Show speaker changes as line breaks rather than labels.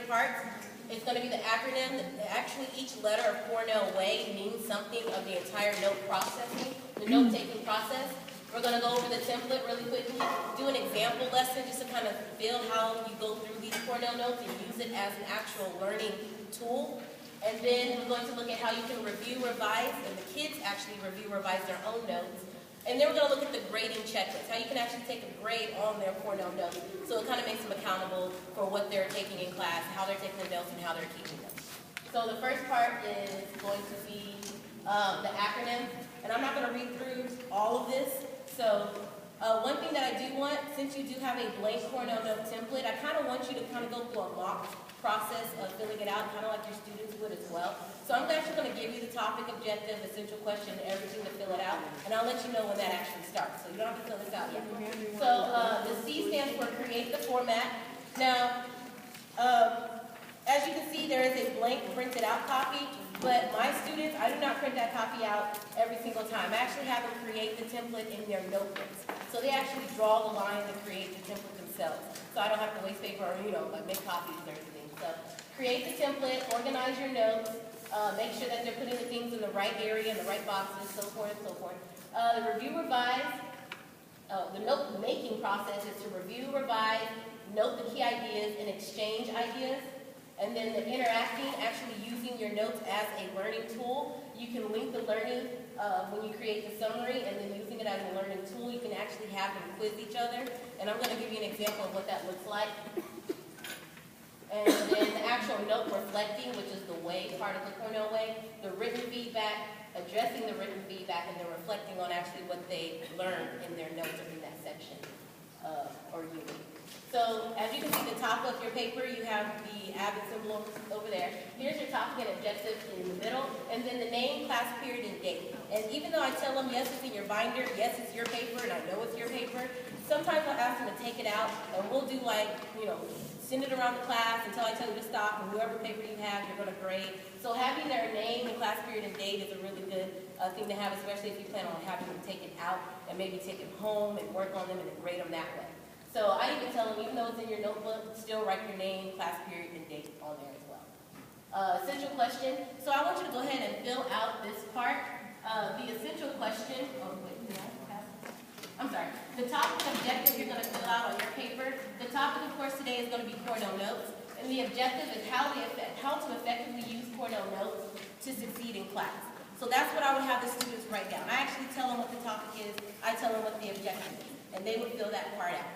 parts. It's going to be the acronym. Actually, each letter of Cornell Way means something of the entire note processing, the note-taking process. We're going to go over the template really quickly, do an example lesson just to kind of feel how you go through these Cornell notes and use it as an actual learning tool. And then we're going to look at how you can review, revise, and the kids actually review, revise their own notes. And then we're going to look at the grading checklist, how you can actually take a grade on their Cornell notes. So it kind of makes them accountable for what they're taking in class, how they're taking the notes, and how they're teaching them. So the first part is going to be the acronym. And I'm not going to read through all of this. So one thing that I do want, since you do have a blank Cornell note template, I kind of want you to kind of go through a mock process of filling it out, kind of like your students would as well. So I'm actually going to give you the topic, objective, essential question, everything to fill it out, and I'll let you know when that actually starts. So you don't have to fill this out yet. So the C stands for create the format. Now, as you can see, there is a blank printed out copy, but my students, I do not print that copy out every single time. I actually have them create the template in their notebooks. So they actually draw the line and create the template themselves. So I don't have to waste paper or, like make copies or anything. So create the template, organize your notes, make sure that they're putting the things in the right area, in the right boxes, so forth and so forth. The review, revise, the note making process is to review, revise, note the key ideas, and exchange ideas. And then the interacting, actually using your notes as a learning tool. You can link the learning when you create the summary, and then using it as a learning tool, you can actually have them quiz each other. And I'm going to give you an example of what that looks like. And then the actual note reflecting, which is the way part of the Cornell Way, the written feedback, addressing the written feedback, and then reflecting on actually what they learned in their notes or in that section or unit. So as you can see, the top of your paper, you have the Avid symbol over there. Here's your topic and objective in the middle, and then the name, class, period, and date. And even though I tell them, yes, it's in your binder, yes, it's your paper, and I know it's your paper, sometimes I'll ask them to take it out, and we'll do like, send it around the class until I tell you to stop, and whoever paper you have, you're going to grade. So having their name and class, period, and date is a really good thing to have, especially if you plan on having them take it out and maybe take it home and work on them and then grade them that way. So I even tell them, even though it's in your notebook, still write your name, class, period, and date on there as well. Essential question. So I want you to go ahead and fill out this part. The essential question, I'm sorry. The topic objective you're going to fill out on your paper. The topic, of course, today is going to be Cornell notes. And the objective is how to effectively use Cornell notes to succeed in class. So that's what I would have the students write down. I actually tell them what the topic is. I tell them what the objective is. And they would fill that part out.